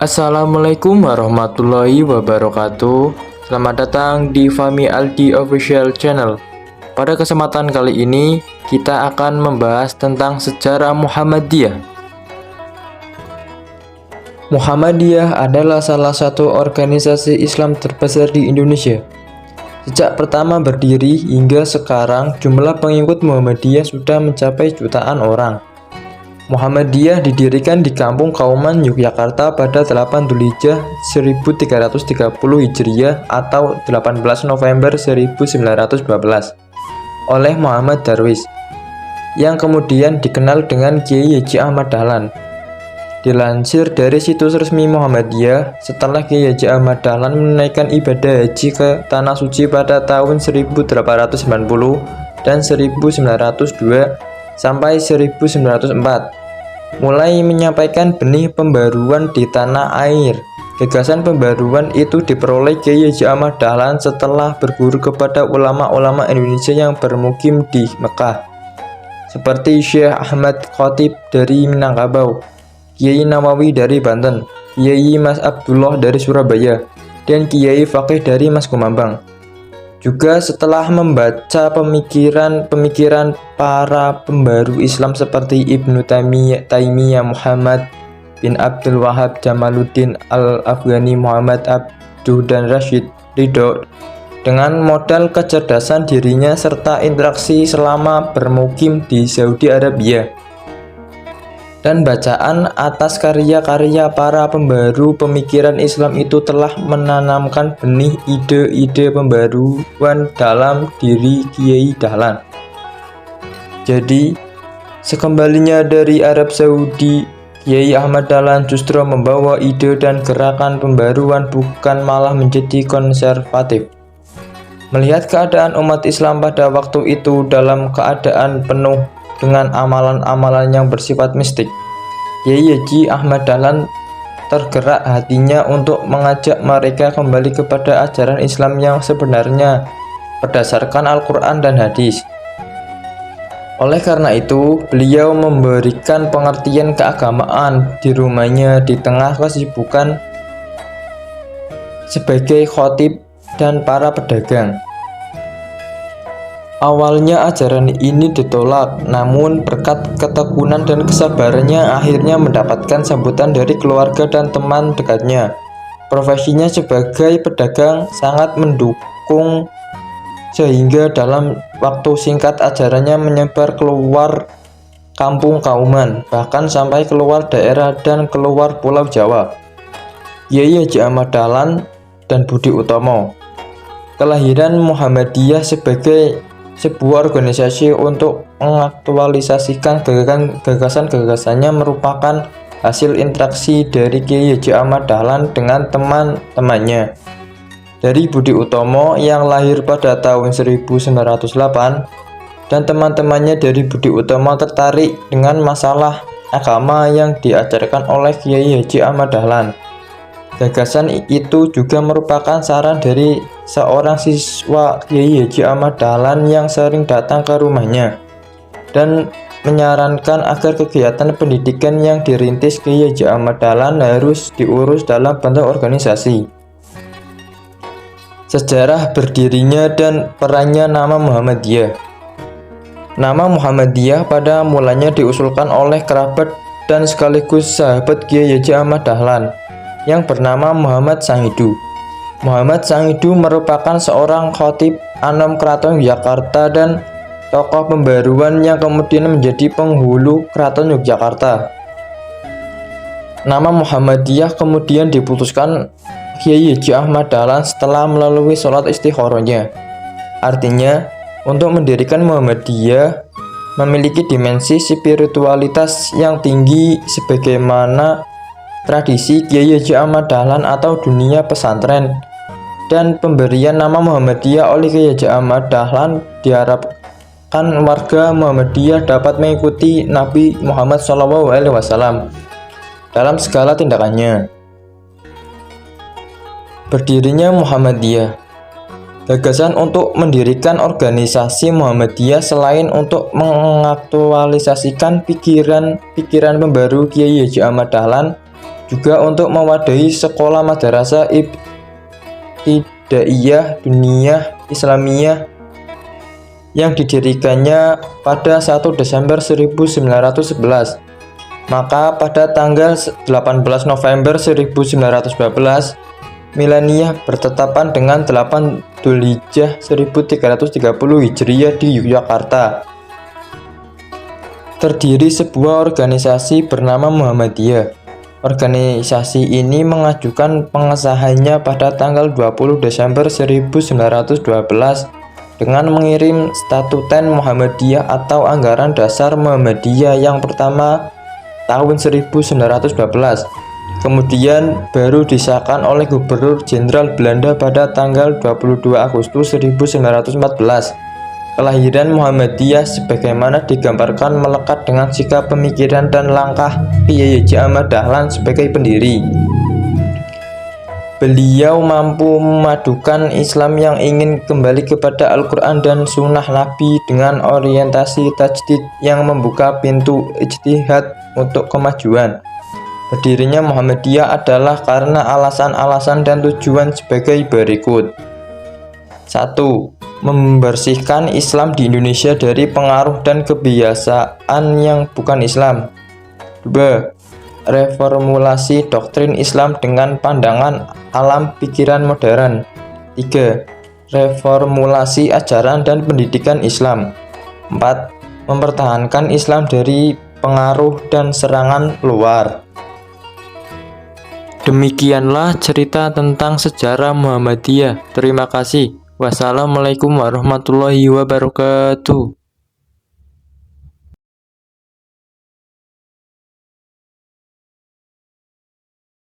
Assalamualaikum warahmatullahi wabarakatuh. Selamat datang di Fahmi Aldi Official Channel. Pada kesempatan kali ini kita akan membahas tentang sejarah Muhammadiyah. Muhammadiyah adalah salah satu organisasi Islam terbesar di Indonesia. Sejak pertama berdiri hingga sekarang, jumlah pengikut Muhammadiyah sudah mencapai jutaan orang. Muhammadiyah didirikan di Kampung Kauman, Yogyakarta pada 8 Dzulhijjah 1330 Hijriah atau 18 November 1912 oleh Muhammad Darwis, yang kemudian dikenal dengan Kiai Haji Ahmad Dahlan. Dilansir dari situs resmi Muhammadiyah, setelah Kiai Haji Ahmad Dahlan menunaikan ibadah haji ke Tanah Suci pada tahun 1890 dan 1902 sampai 1904, mulai menyampaikan benih pembaruan di tanah air. Gagasan pembaruan itu diperoleh Kiai Haji Ahmad Dahlan setelah berguru kepada ulama-ulama Indonesia yang bermukim di Mekah, seperti Syekh Ahmad Khatib dari Minangkabau, Kiai Nawawi dari Banten, Kiai Mas Abdullah dari Surabaya, dan Kiai Fakih dari Mas Kumambang. Juga setelah membaca pemikiran para pembaru Islam seperti Ibnu Taimiyah, Muhammad bin Abdul Wahab, Jamaluddin Al-Afghani, Muhammad Abduh, dan Rashid Ridho, dengan modal kecerdasan dirinya serta interaksi selama bermukim di Saudi Arabia, dan bacaan atas karya-karya para pembaru pemikiran Islam itu telah menanamkan benih ide-ide pembaruan dalam diri Kiai Dahlan. Jadi, sekembalinya dari Arab Saudi, Kiai Ahmad Dahlan justru membawa ide dan gerakan pembaruan, bukan malah menjadi konservatif. Melihat keadaan umat Islam pada waktu itu dalam keadaan penuh dengan amalan-amalan yang bersifat mistik, Kiai Haji Ahmad Dahlan tergerak hatinya untuk mengajak mereka kembali kepada ajaran Islam yang sebenarnya berdasarkan Al-Quran dan hadis. Oleh karena itu, beliau memberikan pengertian keagamaan di rumahnya di tengah kesibukan sebagai khatib dan para pedagang. Awalnya ajaran ini ditolak, namun berkat ketekunan dan kesabarannya akhirnya mendapatkan sambutan dari keluarga dan teman dekatnya. Profesinya sebagai pedagang sangat mendukung, sehingga dalam waktu singkat ajarannya menyebar keluar Kampung Kauman, bahkan sampai keluar daerah dan keluar Pulau Jawa. Kiai Haji Ahmad Dahlan dan Budi Utomo. Kelahiran Muhammadiyah sebagai sebuah organisasi untuk mengaktualisasikan gagasan-gagasannya merupakan hasil interaksi dari Kiai Haji Ahmad Dahlan dengan teman-temannya. Dari Budi Utomo yang lahir pada tahun 1908, dan teman-temannya dari Budi Utomo tertarik dengan masalah agama yang diajarkan oleh Kiai Haji Ahmad Dahlan. Gagasan itu juga merupakan saran dari seorang siswa Kiai Haji Ahmad Dahlan yang sering datang ke rumahnya dan menyarankan agar kegiatan pendidikan yang dirintis Kiai Haji Ahmad Dahlan harus diurus dalam bentuk organisasi. Sejarah berdirinya dan perannya nama Muhammadiyah. Nama Muhammadiyah pada mulanya diusulkan oleh kerabat dan sekaligus sahabat Kiai Haji Ahmad Dahlan yang bernama Muhammad Sangidu. Muhammad Sangidu merupakan seorang khatib Anom Keraton Yogyakarta dan tokoh pembaruan yang kemudian menjadi penghulu Keraton Yogyakarta. Nama Muhammadiyah kemudian diputuskan Kiai Haji Ahmad Dahlan setelah melalui sholat istikharahnya. Artinya, untuk mendirikan Muhammadiyah memiliki dimensi spiritualitas yang tinggi sebagaimana tradisi Kiai Haji Ahmad Dahlan atau dunia pesantren, dan pemberian nama Muhammadiyah oleh Kiai Haji Ahmad Dahlan diharapkan warga Muhammadiyah dapat mengikuti Nabi Muhammad SAW dalam segala tindakannya. Berdirinya Muhammadiyah. Gagasan untuk mendirikan organisasi Muhammadiyah selain untuk mengaktualisasikan pikiran-pikiran pembaru Kiai Haji Ahmad Dahlan, juga untuk mewadahi sekolah madrasah ibtidaiyah Diniyah Islamiyah yang didirikannya pada 1 Desember 1911. Maka pada tanggal 18 November 1912, Milaniyah bertetapan dengan 8 Dzulhijjah 1330 Hijriah di Yogyakarta. Terdiri sebuah organisasi bernama Muhammadiyah. Organisasi ini mengajukan pengesahannya pada tanggal 20 Desember 1912 dengan mengirim Statuten Muhammadiyah atau Anggaran Dasar Muhammadiyah yang pertama tahun 1912. Kemudian baru disahkan oleh Gubernur Jenderal Belanda pada tanggal 22 Agustus 1914. Kelahiran Muhammadiyah sebagaimana digambarkan melekat dengan sikap pemikiran dan langkah Kiai Haji Ahmad Dahlan sebagai pendiri. Beliau mampu memadukan Islam yang ingin kembali kepada Al-Quran dan Sunnah Nabi dengan orientasi tajdid yang membuka pintu ijtihad untuk kemajuan. Berdirinya Muhammadiyah adalah karena alasan-alasan dan tujuan sebagai berikut. 1. Membersihkan Islam di Indonesia dari pengaruh dan kebiasaan yang bukan Islam. 2. Reformulasi doktrin Islam dengan pandangan alam pikiran modern. 3. Reformulasi ajaran dan pendidikan Islam. 4. Mempertahankan Islam dari pengaruh dan serangan luar. Demikianlah cerita tentang sejarah Muhammadiyah. Terima kasih. Wassalamualaikum warahmatullahi wabarakatuh.